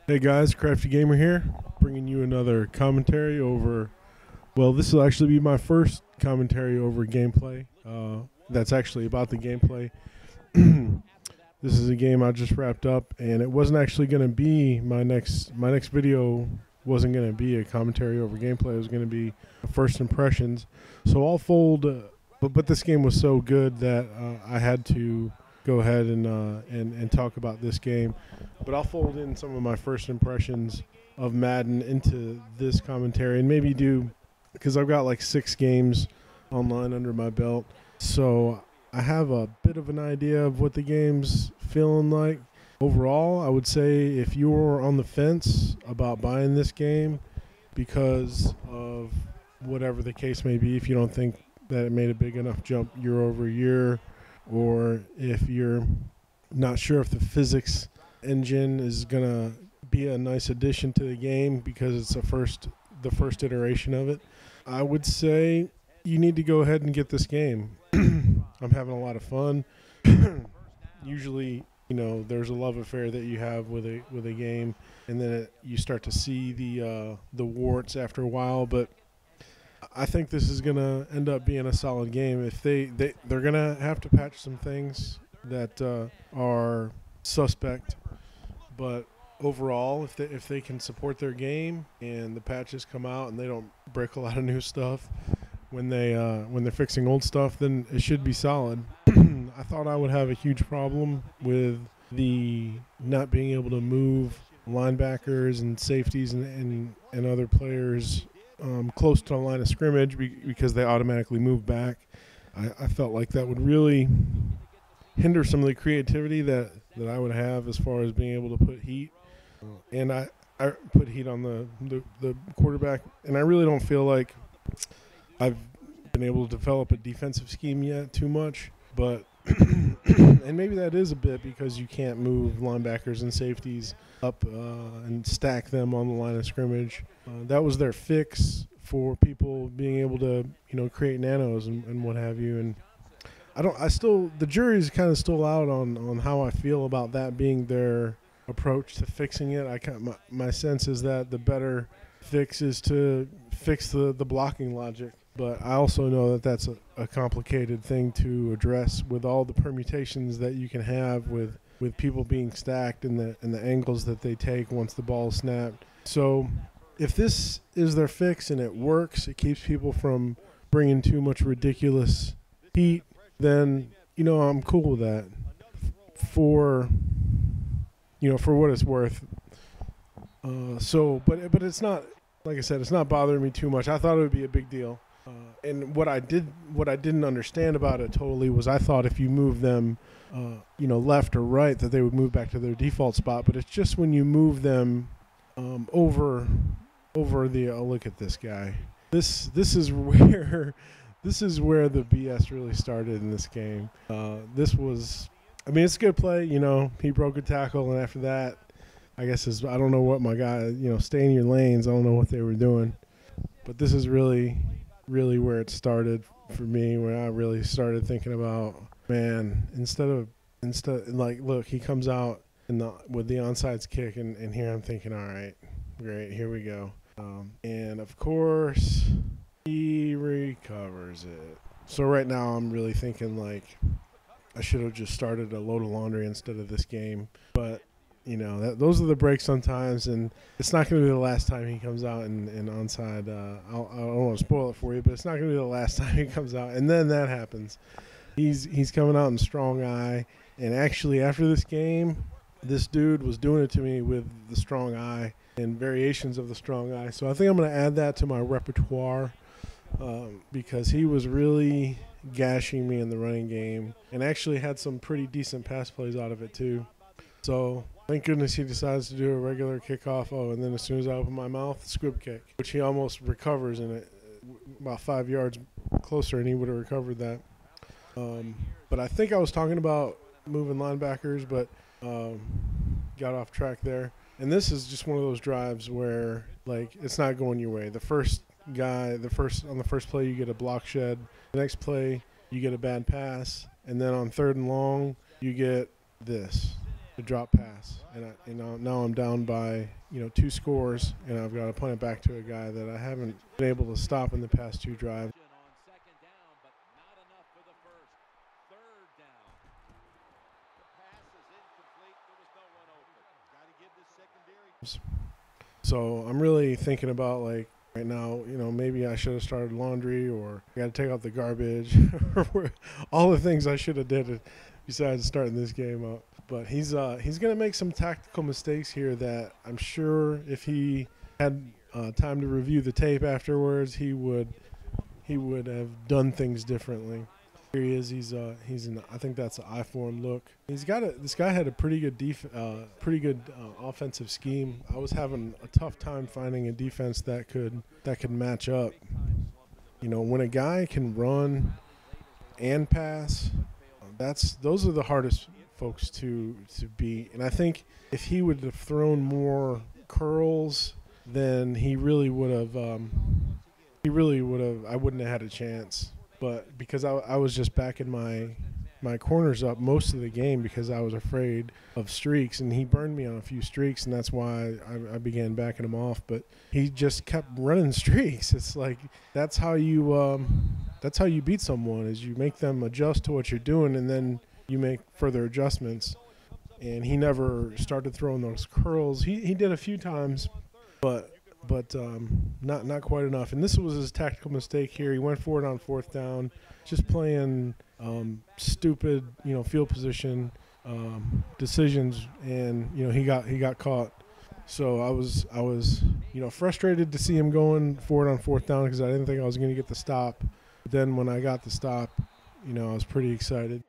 Hey guys, Crafty Gamer here, bringing you another commentary over. Well, this will actually be my first commentary over gameplay. That's actually about the gameplay. This is a game I just wrapped up, and it wasn't actually going to be my next video. Wasn't going to be a commentary over gameplay. It was going to be first impressions. So I'll fold. But this game was so good that I had to go ahead and talk about this game. But I'll fold in some of my first impressions of Madden into this commentary, and maybe do, because I've got like 6 games online under my belt, so I have a bit of an idea of what the game's feeling like. Overall, I would say if you're on the fence about buying this game because of whatever the case may be, if you don't think that it made a big enough jump year over year, or if you're not sure if the physics engine is gonna be a nice addition to the game because it's the first iteration of it, I would say you need to go ahead and get this game. I'm having a lot of fun. Usually, there's a love affair that you have with a game, and then you start to see the warts after a while. But I think this is gonna end up being a solid game. If they're gonna have to patch some things that are suspect, but overall, if they can support their game and the patches come out and they don't break a lot of new stuff when they're fixing old stuff, then it should be solid. I thought I would have a huge problem with the not being able to move linebackers and safeties and other players close to the line of scrimmage because they automatically move back. I felt like that would really hinder some of the creativity that I would have as far as being able to put heat. And I put heat on the quarterback, and I really don't feel like I've been able to develop a defensive scheme yet too much. But and maybe that is a bit because you can't move linebackers and safeties up and stack them on the line of scrimmage. That was their fix for people being able to create nanos and what have you. And the jury's kind of still out on how I feel about that being their approach to fixing it. My sense is that the better fix is to fix the blocking logic. But I also know that that's a complicated thing to address with all the permutations that you can have with people being stacked and the angles that they take once the ball is snapped. So if this is their fix and it works, it keeps people from bringing too much ridiculous heat, then I'm cool with that. For what it's worth. But it's not, like I said, it's not bothering me too much. I thought it would be a big deal. And what I didn't understand about it totally was I thought if you move them, left or right, that they would move back to their default spot. But it's just when you move them over the. Oh, look at this guy. This is where the BS really started in this game. It's a good play. He broke a tackle, and after that, I guess I don't know what my guy. Stay in your lanes. I don't know what they were doing, but this is really where it started for me, where I really started thinking about, man, instead look, he comes out with the onside kick, and here I'm thinking, all right, great, here we go, and of course he recovers it. So right now I'm really thinking like I should have just started a load of laundry instead of this game, but those are the breaks sometimes, and it's not going to be the last time he comes out and onside. I don't want to spoil it for you, but it's not going to be the last time he comes out. And then that happens. He's coming out in strong eye, and actually after this game, this dude was doing it to me with the strong eye and variations of the strong eye. So I think I'm going to add that to my repertoire because he was really gashing me in the running game and actually had some pretty decent pass plays out of it too. So thank goodness he decides to do a regular kickoff. Oh, and then as soon as I open my mouth, squib kick, which he almost recovers in it about 5 yards closer, and he would have recovered that. But I think I was talking about moving linebackers, but got off track there. And this is just one of those drives where it's not going your way. On the first play you get a block shed. The next play you get a bad pass, and then on 3rd and long you get this. the drop pass, and now I'm down by 2 scores, and I've got to punt it back to a guy that I haven't been able to stop in the past 2 drives. So I'm really thinking about, like, right now, maybe I should have started laundry, or I got to take out the garbage, or all the things I should have did besides starting this game up. But he's going to make some tactical mistakes here that I'm sure if he had time to review the tape afterwards, he would have done things differently. Here he is. He's in. I think that's an I-form look. This guy had a pretty good offensive scheme. I was having a tough time finding a defense that could match up. When a guy can run and pass, those are the hardest folks to beat. And I think if he would have thrown more curls, then he really would have. I wouldn't have had a chance. But because I was just backing my corners up most of the game because I was afraid of streaks, and he burned me on a few streaks, and that's why I began backing him off. But he just kept running streaks. It's like that's how you beat someone, is you make them adjust to what you're doing, and then you make further adjustments. And he never started throwing those curls. He did a few times, but not quite enough. And this was his tactical mistake here. He went for it on 4th down, just playing stupid, field position decisions, and he got caught. So I was frustrated to see him going for it on 4th down because I didn't think I was going to get the stop. But then when I got the stop, I was pretty excited.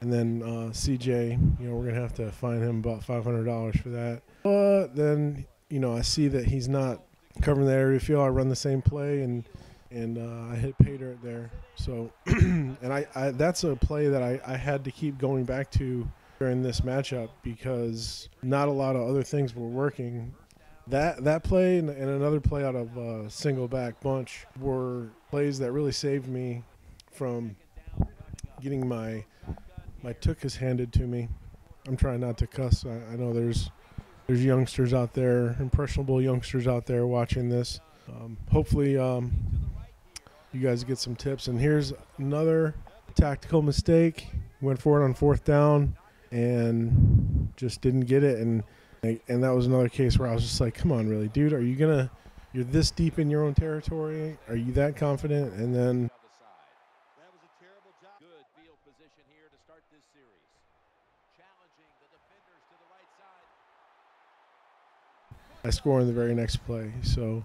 And then CJ, we're going to have to fine him about $500 for that. But then, I see that he's not covering that area field. I run the same play, and I hit pay dirt there. So, and that's a play that I had to keep going back to during this matchup because not a lot of other things were working. That play and another play out of single back bunch were plays that really saved me from getting my tuchus handed to me. I'm trying not to cuss. I know there's youngsters out there, impressionable youngsters out there watching this. Hopefully you guys get some tips. And here's another tactical mistake. Went for it on 4th down and just didn't get it. And that was another case where I was just like, come on, really, dude? You're this deep in your own territory? Are you that confident? And then I score in the very next play. So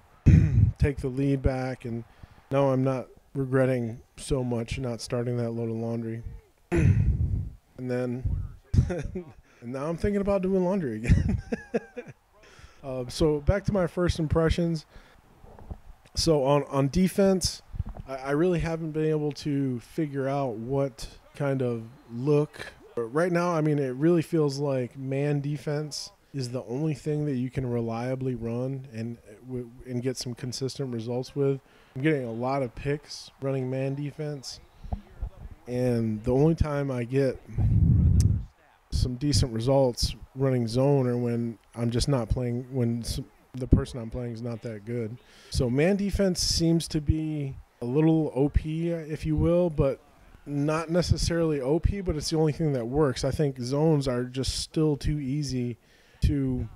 take the lead back, and now I'm not regretting so much not starting that load of laundry. And then and now I'm thinking about doing laundry again. So back to my first impressions. So on defense, I really haven't been able to figure out what kind of look. Right now, I mean, it really feels like man defense is the only thing that you can reliably run and get some consistent results with. I'm getting a lot of picks running man defense, and the only time I get some decent results running zone or when I'm just not playing, when the person I'm playing is not that good. So man defense seems to be a little OP, if you will, but not necessarily OP, but it's the only thing that works. I think zones are just still too easy to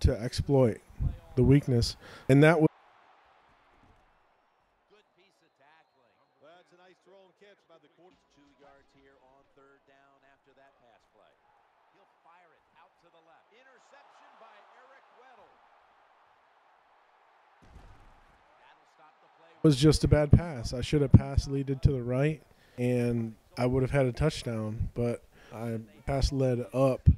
exploit the weakness, and that was good piece of tackling. Well, it's a nice throw and catch by the quarter. 2 yards here on 3rd down after that pass play. He'll fire it out to the left. Interception by Eric Weddle. That'll stop the play. It was just a bad pass. I should have passed leaded to the right, and I would have had a touchdown, but I passed led up,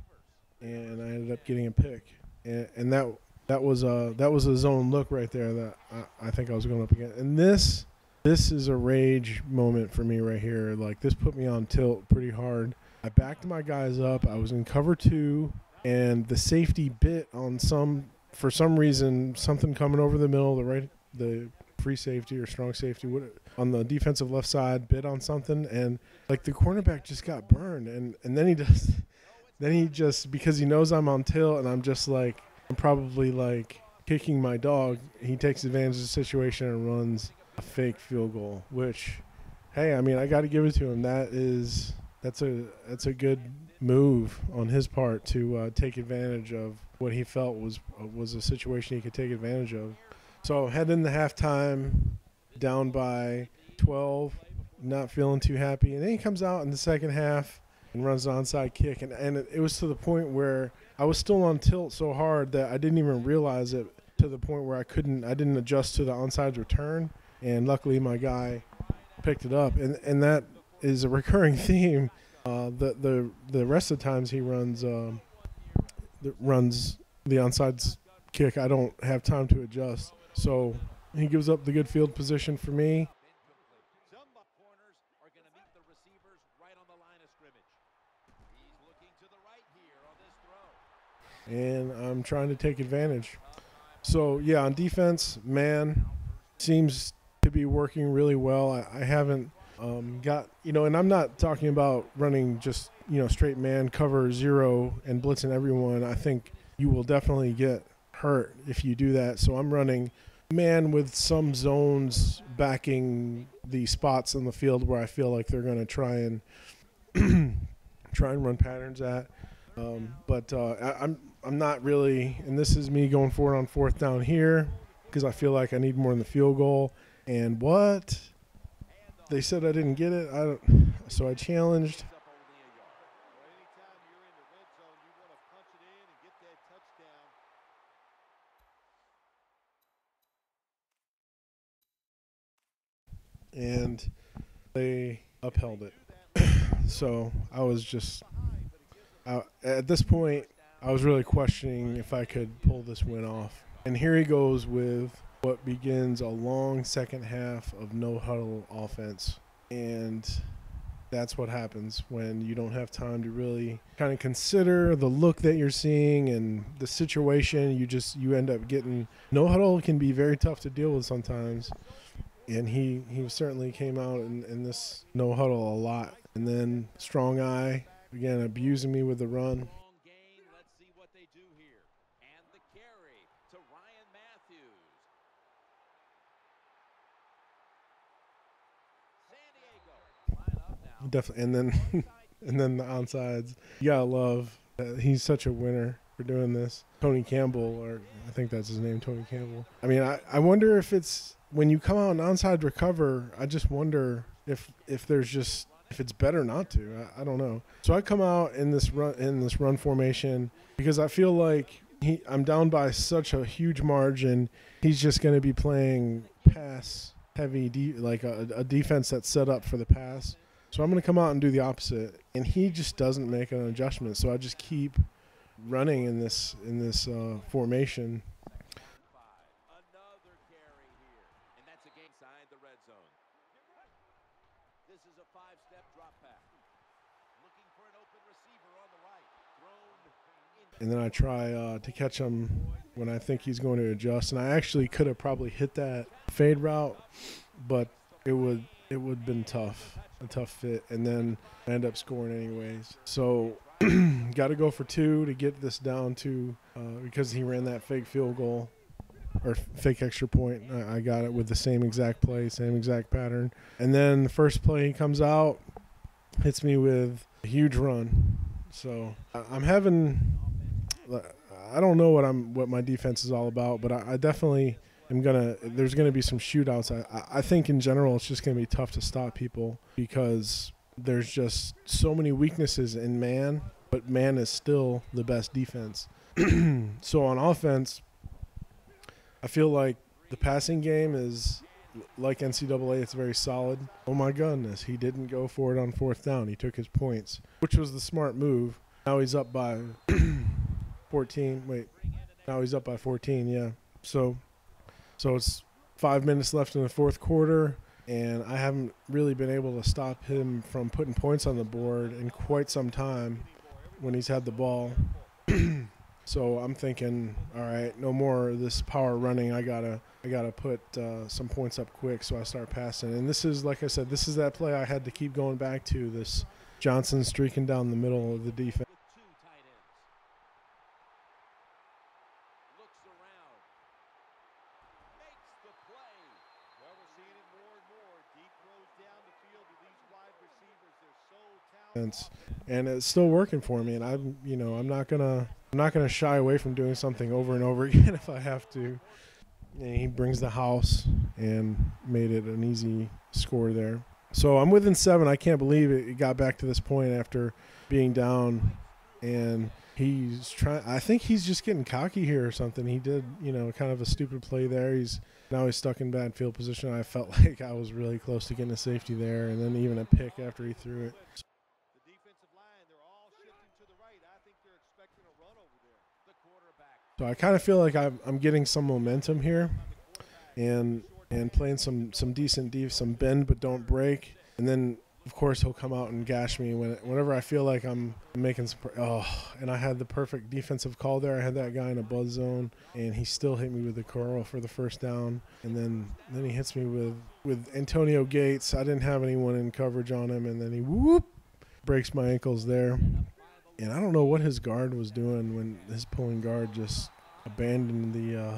and I ended up getting a pick, and that was a zone look right there that I think I was going up against. And this is a rage moment for me right here. Like, this put me on tilt pretty hard. I backed my guys up. I was in cover 2, and the safety bit on for some reason, something coming over the middle, the free safety or strong safety on the defensive left side bit on something, and like the cornerback just got burned, and then he just because he knows I'm on tilt and I'm probably like kicking my dog, he takes advantage of the situation and runs a fake field goal, which, hey, I mean, I got to give it to him. That's a good move on his part to take advantage of what he felt was a situation he could take advantage of. So head into halftime, down by 12, not feeling too happy, and then he comes out in the second half and runs an onside kick, and it was to the point where I was still on tilt so hard that I didn't even realize it, to the point where I didn't adjust to the onside return, and luckily my guy picked it up, and that is a recurring theme. The rest of the times he runs the onside kick, I don't have time to adjust, so he gives up the good field position for me. Some corners are going to meet the receivers right on the line of scrimmage. He's looking to the right here on this throw. And I'm trying to take advantage. So, yeah, on defense, man seems to be working really well. I haven't got, and I'm not talking about running just, straight man cover 0 and blitzing everyone. I think you will definitely get hurt if you do that. So I'm running man with some zones backing the spots in the field where I feel like they're going to try and run patterns at. But I'm not really, and this is me going forward on 4th down here because I feel like I need more in the field goal. And what? They said I didn't get it. So I challenged. And they upheld it. So I was just, at this point, I was really questioning if I could pull this win off. And here he goes with what begins a long second half of no huddle offense. And that's what happens when you don't have time to really kind of consider the look that you're seeing and the situation. You end up getting, no huddle can be very tough to deal with sometimes. And he certainly came out in this no huddle a lot. And then strong eye, again, abusing me with the run. Let's see what they do here. And the carry to Ryan Matthews. San Diego. Line up now. Definitely. And then the onsides. You gotta love that he's such a winner for doing this. Tony Campbell, or I think that's his name, Tony Campbell. I mean, I wonder if it's, when you come out and onside recover, I just wonder if it's better not to. I don't know. So I come out in this run formation because I feel like I'm down by such a huge margin. He's just going to be playing pass heavy, like a defense that's set up for the pass. So I'm going to come out and do the opposite, and he just doesn't make an adjustment. So I just keep running in this formation. Another carry here, and that's again inside the red zone. This is a 5-step drop back. Looking for an open receiver on the right. Thrown. And then I try to catch him when I think he's going to adjust. And I actually could have probably hit that fade route, but it would have been tough, a tough fit. And then I end up scoring anyways. So got to go for 2 to get this down to because he ran that fake field goal or fake extra point. I got it with the same exact play, same exact pattern. And then the first play he comes out, hits me with a huge run. So I'm having, I don't know what my defense is all about, but I definitely am there's gonna be some shootouts. I think in general it's just gonna be tough to stop people because there's just so many weaknesses in man, but man is still the best defense. So on offense, I feel like the passing game is like NCAA. It's very solid. Oh my goodness, he didn't go for it on 4th down. He took his points, which was the smart move. Now he's up by 14. Wait, now he's up by 14. Yeah. So it's 5 minutes left in the 4th quarter. and I haven't really been able to stop him from putting points on the board in quite some time when he's had the ball. So I'm thinking, all right, no more of this power running. I gotta put some points up quick. So I start passing, and this is, like I said, this is that play I had to keep going back to. This Johnson streaking down the middle of the defense. And it's still working for me, and I'm not gonna shy away from doing something over and over again if I have to. And he brings the house and made it an easy score there. So I'm within 7. I can't believe it got back to this point after being down, and he's trying. I think he's just getting cocky here or something. He did, kind of a stupid play there. Now he's stuck in bad field position. I felt like I was really close to getting a safety there, and then even a pick after he threw it. So I kind of feel like I'm getting some momentum here, and playing some decent some bend but don't break, and then of course he'll come out and gash me whenever I feel like I'm making some. And I had the perfect defensive call there. I had that guy in a buzz zone, and he still hit me with the curl for the first down, and then he hits me with Antonio Gates. I didn't have anyone in coverage on him, and then he breaks my ankles there. And I don't know what his guard was doing when his pulling guard just abandoned the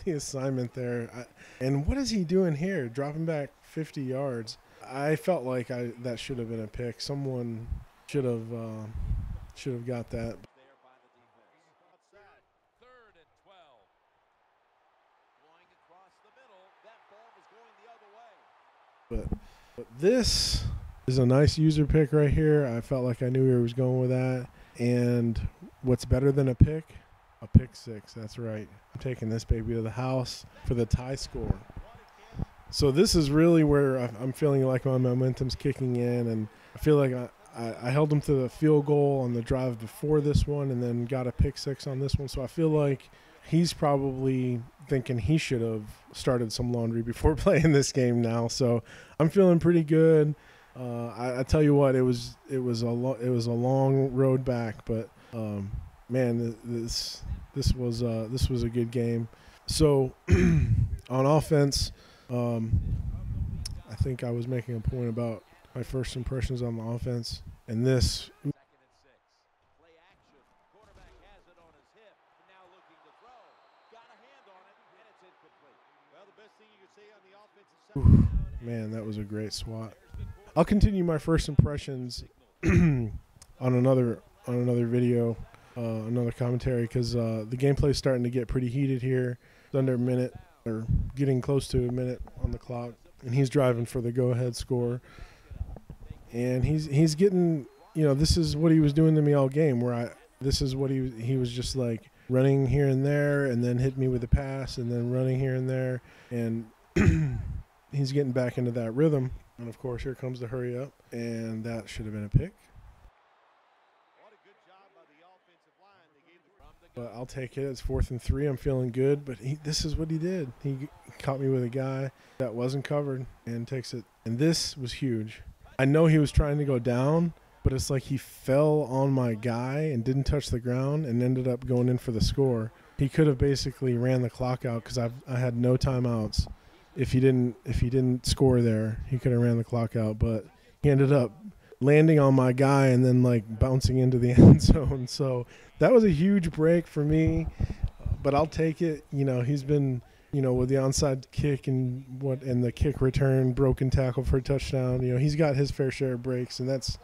the assignment there. And what is he doing here? Dropping back 50 yards. I felt like that should have been a pick. Someone should have got that. But this is a nice user pick right here. I felt like I knew where he was going with that. And what's better than a pick? A pick six. That's right. I'm taking this baby to the house for the tie score. So this is really where I'm feeling like my momentum's kicking in, and I feel like I held him to the field goal on the drive before this one, and then got a pick six on this one. So I feel like he's probably thinking he should have started some laundry before playing this game now. So I'm feeling pretty good. I tell you what, it was a long road back, but man, this was a good game. So on offense, I think I was making a point about my first impressions on the offense, and this. Man, that was a great swat. I'll continue my first impressions on another video, another commentary, because the gameplay is starting to get pretty heated here. It's under a minute, or getting close to a minute on the clock, and he's driving for the go-ahead score. And he's getting, this is what he was doing to me all game. This is what he was just like running here and there, and then hit me with a pass, and then running here and there, and he's getting back into that rhythm. And, of course, here comes the hurry up, and that should have been a pick. But I'll take it. It's 4th and 3. I'm feeling good. But this is what he did. He caught me with a guy that wasn't covered and takes it. And this was huge. I know he was trying to go down, but it's like he fell on my guy and didn't touch the ground and ended up going in for the score. He could have basically ran the clock out because I had no timeouts. If he didn't score there, he could have ran the clock out, but he ended up landing on my guy and then like bouncing into the end zone. So that was a huge break for me, but I'll take it. He's been, with the onside kick and the kick return, broken tackle for a touchdown. He's got his fair share of breaks, and that's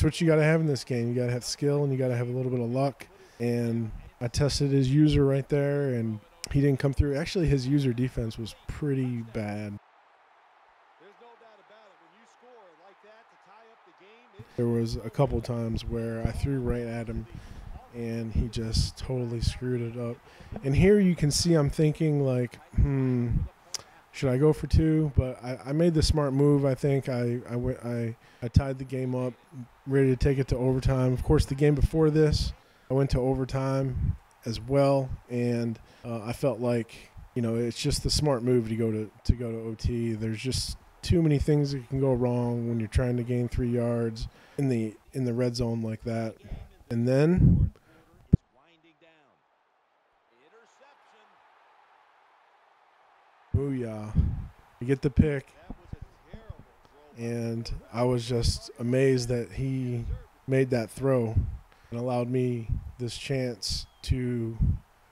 what you got to have in this game. You got to have skill, and you got to have a little bit of luck. And I tested his user right there, and he didn't come through. Actually, his user defense was pretty bad. There's no doubt about it. When you score like that to tie up the game, there was a couple times where I threw right at him, and he just totally screwed it up. And here you can see I'm thinking like, should I go for 2? But I made the smart move. I think I tied the game up, ready to take it to overtime. Of course, the game before this, I went to overtime as well, and I felt like it's just the smart move to go to OT. There's just too many things that can go wrong when you're trying to gain 3 yards in the red zone like that. And then Winding down. Interception. booyah. You get the pick. And I was just amazed that he made that throw and allowed me this chance to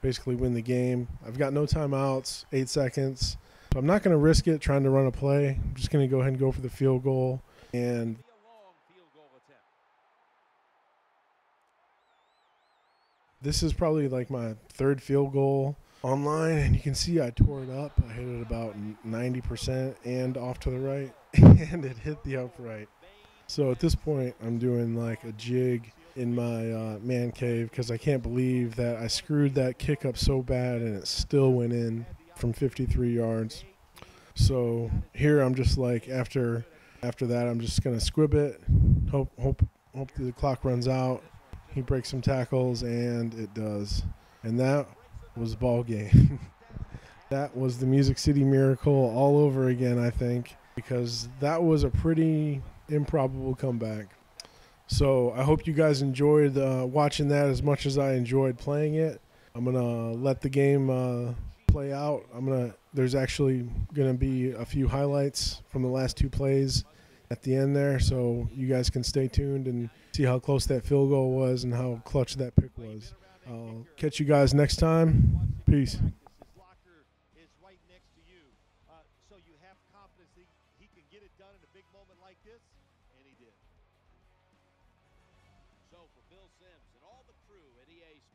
basically win the game. I've got no timeouts, 8 seconds. So I'm not going to risk it trying to run a play. I'm just going to go ahead and go for the field goal. And Be a long field goal attempt. this is probably like my 3rd field goal online. And you can see I tore it up. I hit it about 90% and off to the right. And it hit the upright. So at this point, I'm doing like a jig in my man cave because I can't believe that I screwed that kick up so bad and it still went in from 53 yards. So here I'm just like after that I'm just gonna squib it, hope the clock runs out. He breaks some tackles and it does, and that was ball game. That was the Music City Miracle all over again, I think, because that was a pretty improbable comeback. So I hope you guys enjoyed watching that as much as I enjoyed playing it. I'm gonna let the game play out. There's actually gonna be a few highlights from the last 2 plays at the end there, so you guys can stay tuned and see how close that field goal was and how clutch that pick was. I'll catch you guys next time. Peace. His locker is right next to you, so you have confidence that he can get it done in a big moment like this, and he did. So for Bill Sims and all the crew at EA Sports.